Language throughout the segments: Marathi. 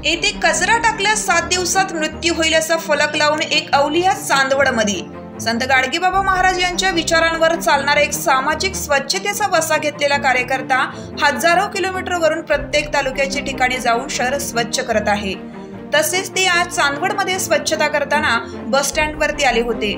येथे कचरा टाकल्यास 7 दिवसात मृत्यू होईल असा फलक लावून एक अवलिया चांदवडमध्ये संत गाडगेबाबा महाराज यांच्या विचारांवर चालणारा एक सामाजिक स्वच्छतेचा वसा घेतलेला कार्यकर्ता हजारो किलोमीटरवरून प्रत्येक तालुक्याच्या ठिकाणी जाऊन शहर स्वच्छ करत आहे। तसेच ते आज चांदवडमध्ये स्वच्छता करताना बस स्टँड वरती आले होते।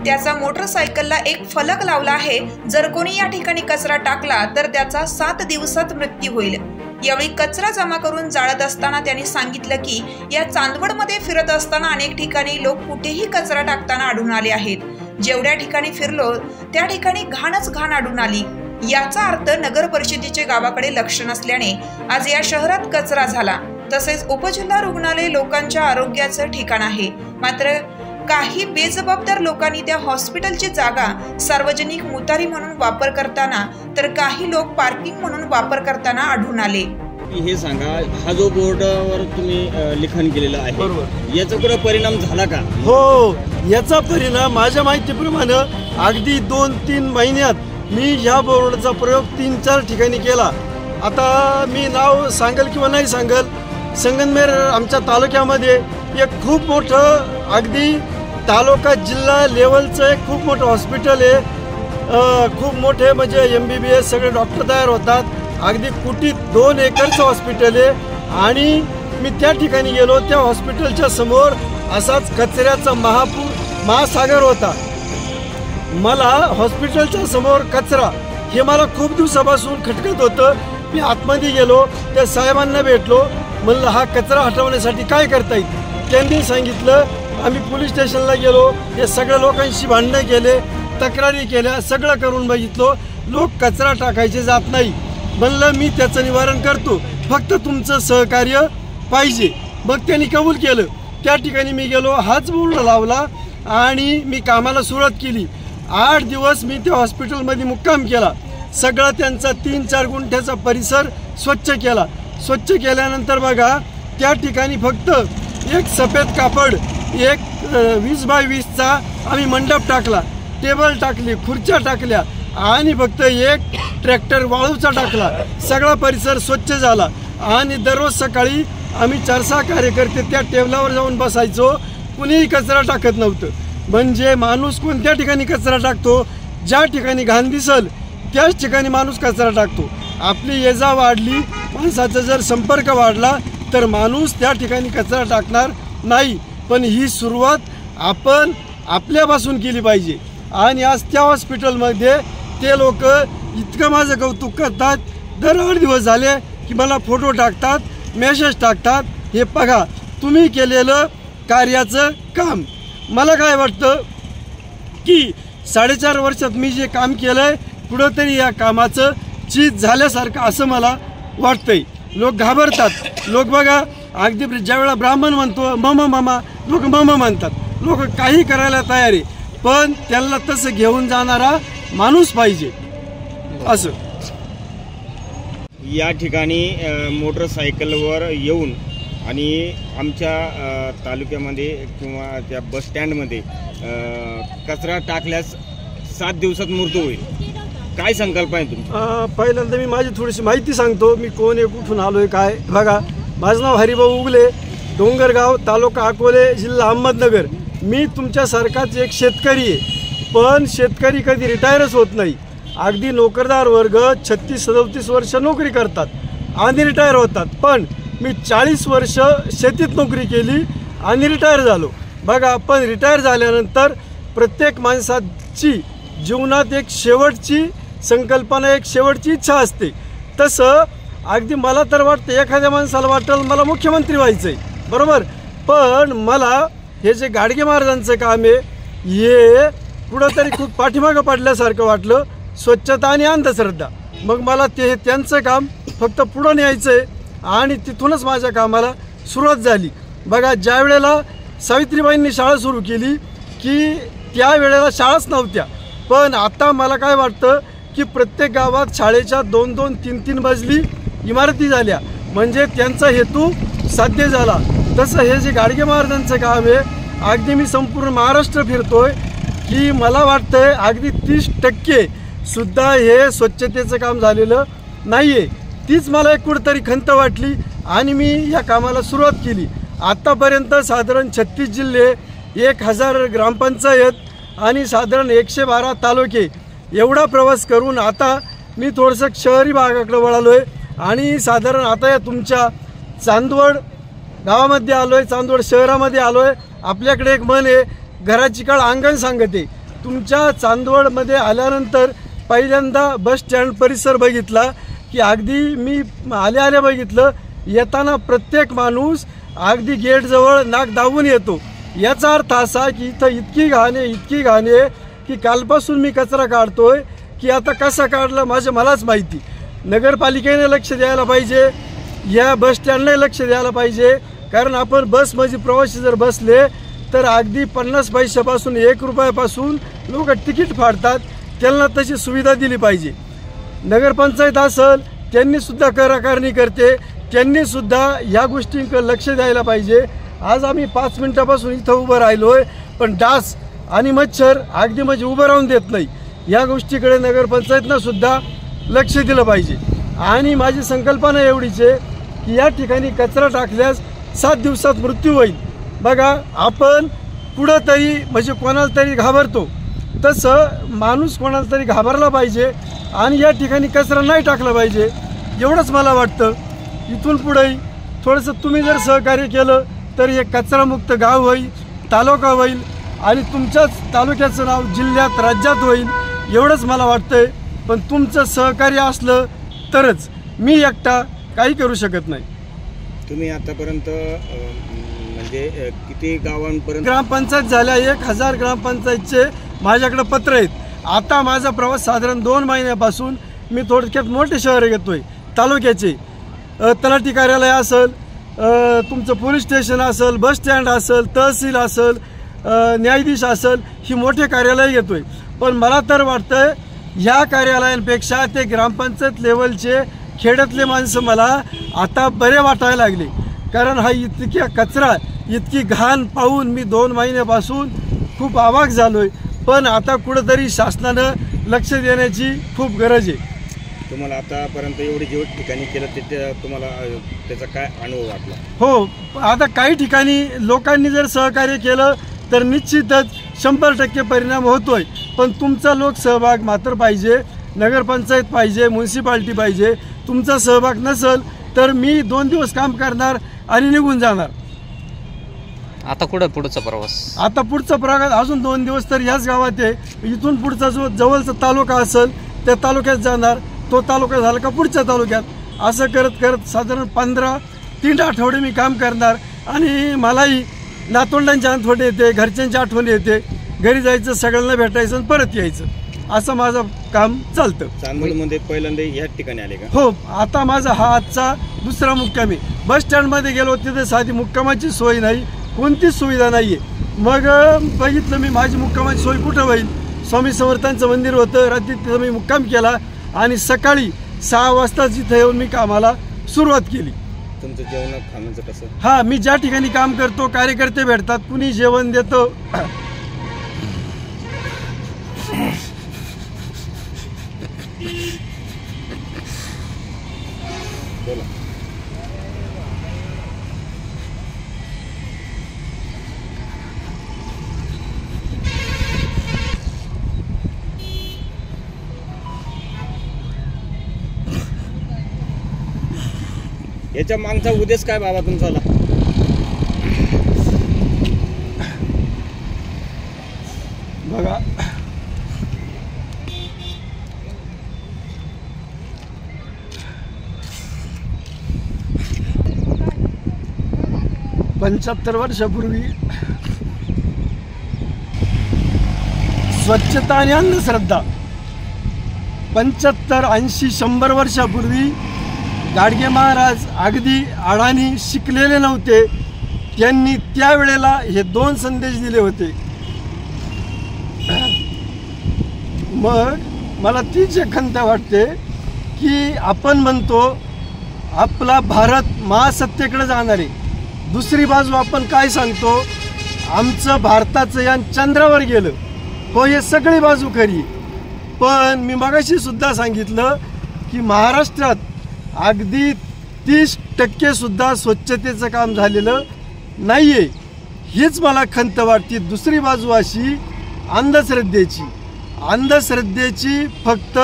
त्याचा मोटरसायकलला एक फलक लावला आहे, जर कोणी या ठिकाणी कचरा टाकला तर त्याचा 7 दिवसात मृत्यू होईल। यावेळी कचरा जमा करून जाळत असताना त्यांनी सांगितलं की या चांदवडमध्ये फिरत असताना अनेक ठिकाणी लोक कुठेही कचरा टाकताना आढळून आले आहेत। जेवढ्या ठिकाणी फिरलो त्या ठिकाणी घाणच घाण आढळून आली। याचा अर्थ नगर परिषदेचे गावाकडे लक्ष नसल्याने आज या शहरात कचरा झाला। तसेच उपजिल्हा रुग्णालय लोकांच्या आरोग्याचं ठिकाण आहे, मात्र काही बेजबाबदार लोकांनी त्या हॉस्पिटलची जागा सार्वजनिक मुतारी म्हणून वापर करताना तर काही लोक पार्किंग म्हणून वापर करताना आढळून आले। हे सांगा, हा जो बोर्डावर तुम्ही लिखाण केलेलं आहे, बरोबर, याचा कुठे परिणाम झाला का? हो, याचा परिणाम माझ्या माहितीप्रमाणे अगदी 2-3 महिन्यात मी ह्या बोर्डाचा प्रयोग 3-4 ठिकाणी केला। आता मी नाव सांगेल किंवा नाही सांगेल, संगमनेर आमच्या तालुक्यामध्ये एक खूप मोठं अगदी तालुका जिल्हा लेवलचं एक खूप मोठं हॉस्पिटल आहे। खूप मोठे म्हणजे MBBS सगळे डॉक्टर तयार होतात। अगदी कुटीत 2 एकरचं हॉस्पिटल आहे आणि मी त्या ठिकाणी गेलो। त्या हॉस्पिटलच्या समोर असाच कचऱ्याचा महासागर होता। मला हॉस्पिटलच्या समोर कचरा हे मला खूप दिवसापासून खटकत होतं। मी आतमध्ये गेलो, त्या साहेबांना भेटलो, म्हणलं हा कचरा हटवण्यासाठी काय करता येईल? त्यांनी सांगितलं, आम्ही पोलीस स्टेशनला गेलो, हे सगळ्या लोकांशी भांडणं केले, तक्रारी केल्या, सगळं करून बघितलो, लोक कचरा टाकायचे जात नाही। म्हणलं मी त्याचं निवारण करतो, फक्त तुमचं सहकार्य पाहिजे। मग त्यांनी कबूल केलं। त्या ठिकाणी मी गेलो, हाच बोर्ड लावला आणि मी कामाला सुरुवात केली। 8 दिवस मी त्या हॉस्पिटलमध्ये मुक्काम केला। सगळा त्यांचा 3-4 गुंठ्याचा परिसर स्वच्छ केला। स्वच्छ केल्यानंतर बघा, त्या ठिकाणी फक्त एक सफेद कापड, एक 20 बाय 20चा आम्ही मंडप टाकला, टेबल टाकली, खुर्च्या टाकल्या आणि फक्त एक ट्रॅक्टर वाळूचा टाकला। सगळा परिसर स्वच्छ झाला आणि दररोज सकाळी आम्ही 4-6 कार्यकर्ते त्या टेबलावर जाऊन बसायचो। कुणीही कचरा टाकत नव्हतं। म्हणजे माणूस कोणत्या ठिकाणी कचरा टाकतो? ज्या ठिकाणी घाण दिसल त्याच ठिकाणी माणूस कचरा टाकतो। आपली ये-जा वाढली, माणसाचा जर संपर्क वाढला तर माणूस त्या ठिकाणी कचरा टाकणार नाही। पण ही सुरुवात आपण आपल्यापासून केली पाहिजे। आणि आज त्या हॉस्पिटलमध्ये ते लोक इतकं माझं कौतुक करतात, दर 8 दिवस झाले की मला फोटो टाकतात, मेसेज टाकतात, हे बघा तुम्ही केलेलं कार्याचं काम। मला काय वाटतं की 4.5 वर्षात मी जे काम केलं आहे, कुठंतरी या कामाचं चीज झाल्यासारखं असं मला वाटतंय। लोक घाबरतात। लोक बघा, अगदी ज्यावेळेला ब्राह्मण म्हणतो मम मामा, लोक मम म्हणतात। लोक काही करायला तयार आहे, पण त्यांना तसं घेऊन जाणारा माणूस पाहिजे असं। या ठिकाणी मोटरसायकलवर येऊन आणि आमच्या तालुक्यामध्ये किंवा त्या बस स्टँडमध्ये कचरा टाकल्यास 7 दिवसात मृत्यू होईल, काय संकल्प आहे तुमची? पहिल्यांदा मी माझी थोडीशी माहिती सांगतो, मी कोण आहे, कुठून आलोय, काय। बघा, माझं नाव हरिभाऊ उगले, डोंगरगाव, तालुका अकोले, जिल्हा अहमदनगर। मी तुमच्यासारखाच एक शेतकरी आहे, पण शेतकरी कधी रिटायरच होत नाही। अगदी नोकरदार वर्ग 36-37 वर्ष नोकरी करतात आणि रिटायर होतात, पण मी 40 वर्ष शेतीत नोकरी केली आणि रिटायर झालो। बघा, पण रिटायर झाल्यानंतर प्रत्येक माणसाची जीवनात एक शेवटची संकल्पना, एक शेवटची इच्छा असते। तसं अगदी मला तर वाटतं, एखाद्या माणसाला वाटेल मला मुख्यमंत्री व्हायचं आहे, बरोबर, पण मला हे जे गाडगे महाराजांचं काम आहे हे कुठंतरी खूप पाठीमागं पडल्यासारखं वाटलं, स्वच्छता आणि अंधश्रद्धा। मग मला त्यांचं काम फक्त पुढं न्यायचं आहे आणि तिथूनच माझ्या कामाला सुरुवात झाली। बघा, ज्या वेळेला सावित्रीबाईंनी शाळा सुरू केली की त्या वेळेला शाळाच नव्हत्या, पण आता मला काय वाटतं की प्रत्येक गावात शाळेच्या 2-2, 3-3 मजली इमारती झाल्या, म्हणजे त्यांचा हेतू साध्य झाला। तसं हे जे गाडगे महाराजांचं काम आहे, अगदी मी संपूर्ण महाराष्ट्र फिरतोय की मला वाटतंय अगदी 30% सुद्धा हे स्वच्छतेचं काम झालेलं नाही आहे। तीच मला एक कुठंतरी खंत वाटली आणि मी या कामाला सुरुवात केली. आत्तापर्यंत साधारण 36 जिल्हे, 1000 ग्रामपंचायत आणि साधारण 112 तालुके एवढा प्रवास करून आता मी थोडंसं शहरी भागाकडे वळालो आहे. आणि साधारण आता या तुमच्या चांदवड गावामध्ये आलो आहे, चांदवड शहरामध्ये आलो आहे. आपल्याकडे एक म्हण आहे, घराची काळ अंगण सांगते. तुमच्या चांदवडमध्ये आल्यानंतर पहिल्यांदा बस स्टँड परिसर बघितला की अगदी मी आल्या बघितलं, येताना प्रत्येक माणूस अगदी गेटजवळ नाक दाबून येतो. याचा अर्थ असा की इथं इतकी घाण आहे की कालपासून मी कचरा काढतोय की आता कसा काढला मलाच माहिती. नगरपालिकेने लक्ष द्यायला पाहिजे, या बस स्टँडला लक्ष द्यायला पाहिजे. कारण आपण बसमध्ये प्रवासी जर बसले तर अगदी 50 पैशापासून 1 रुपयापासून लोक तिकीट फाडतात. त्यांना तशी सुविधा दिली पाहिजे. नगरपंचायत असेल त्यांनीसुद्धा कर आकारणी करते, त्यांनीसुद्धा या गोष्टींकडे लक्ष द्यायला पाहिजे. आज आम्ही 5 मिनिटापासून इथं उभं राहिलो आहे, पण डास आणि मच्छर अगदी म्हणजे उभं राहून देत नाही. या गोष्टीकडे नगरपंचायतनं सुद्धा लक्ष दिलं पाहिजे. आणि माझी संकल्पना एवढीच आहे की या ठिकाणी कचरा टाकल्यास 7 दिवसात मृत्यू होईल. बघा, आपण पुढं तरी म्हणजे कोणाला तरी घाबरतो, तसं माणूस कोणाला तरी घाबरला पाहिजे आणि या ठिकाणी कचरा नाही टाकला पाहिजे, एवढंच मला वाटतं. इथून पुढेही थोडंसं तुम्ही जर सहकार्य केलं तर हे कचरामुक्त गाव होईल, तालुका होईल आणि तुमच्याच तालुक्याचं नाव जिल्ह्यात, राज्यात होईल, एवढंच मला वाटतंय. पण तुमचं सहकार्य असलं तरच, मी एकटा काही करू शकत नाही. तुम्ही आतापर्यंत म्हणजे किती गावांपर्यंत ग्रामपंचायत झाल्या? 1000 ग्रामपंचायतचे माझ्याकडे पत्र आहेत. आता माझा प्रवास साधारण 2 महिन्यापासून मी थोडक्यात मोठे शहर घेतोय. तालुक्याचे तलाठी कार्यालय असेल, तुमचं पोलीस स्टेशन असेल, बस स्टँड असेल, तहसील असेल, न्यायाधीश असेल, ही मोठे कार्यालय घेतोय. पण मला तर वाटतं ह्या कार्यालयांपेक्षा ते ग्रामपंचायत लेवलचे खेड्यातले माणसं मला आता बरे वाटायला लागले. कारण हा इतक्या कचरा, इतकी घाण पाहून मी 2 महिन्यापासून खूप अवाक झालोय. पण आता कुठंतरी शासनानं लक्ष देण्याची खूप गरज आहे. तुम्हाला आतापर्यंत एवढे जेवढे ठिकाणी केलं ते तुम्हाला त्याचा काय अनुभव वाटला? हो, आता काही ठिकाणी लोकांनी जर सहकार्य केलं तर निश्चितच 100% परिणाम होतोय. पण तुमचा लोकसहभाग मात्र पाहिजे, नगरपंचायत पाहिजे, म्युन्सिपाल्टी पाहिजे. तुमचा सहभाग नसेल तर मी 2 दिवस काम करणार आणि निघून जाणार. आता पुढचा प्रवास? आता पुढचा प्रवास अजून 2 दिवस तर याच गावात आहे. इथून पुढचा जो जवळचा तालुका असेल त्या तालुक्यात जाणार, तो तालुका झाला का पुढच्या तालुक्यात, असं करत करत साधारण 15-3 आठवडे मी काम करणार. आणि मलाही नातवंडांची आठवण येते, घरच्यांची आठवण येते, घरी जायचं, सगळ्यांना भेटायचं आणि परत यायचं, असं माझं काम चालतं. चांदवडमध्ये पहिल्यांदा ह्याच ठिकाणी आले का? हो, आता माझा हा आजचा 2रा मुक्काम आहे. बस स्टँडमध्ये गेलो तिथे साधी मुक्कामाची सोय नाही, कोणतीच सुविधा नाही आहे. मग बघितलं मी माझी मुक्कामाची सोय कुठं होईल. स्वामी समर्थांचं मंदिर होतं, रात्री तिथं मी मुक्काम केला आणि सकाळी 6 वाजता जिथं येऊन मी कामाला सुरुवात केली. तुमचं जेवण खाण्याचं कसं? हां, मी ज्या ठिकाणी काम करतो कार्यकर्ते भेटतात, कुणी जेवण देतो. बोला. याच्या मागचा उद्देश काय बाबा तुमचा? बघा, पंच्याहत्तर वर्षापूर्वी स्वच्छता आणि अंधश्रद्धा, 75, 80, 100 वर्षापूर्वी गाडगे महाराज अगदी अडाणी शिकलेले नव्हते. त्यांनी त्यावेळेला हे 2 संदेश दिले होते. मग मला तीच एक खंत वाटते की आपण म्हणतो आपला भारत महासत्तेकडे जाणार आहे, दुसरी बाजू आपण काय सांगतो, आमचं भारताचं यान चंद्रावर गेलं. हो, हे सगळी बाजू खरी. पण मी मगाशी सुद्धा सांगितलं की महाराष्ट्रात अगदी 30% सुद्धा स्वच्छतेचं काम झालेलं नाही आहे. हीच मला खंत वाटते. दुसरी बाजू अशी अंधश्रद्धेची फक्त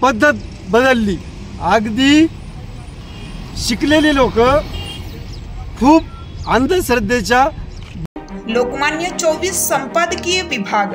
पद्धत बदलली. अगदी शिकलेले लोक खूप अंधश्रद्धेच्या. लोकमान्य 24 संपादकीय विभाग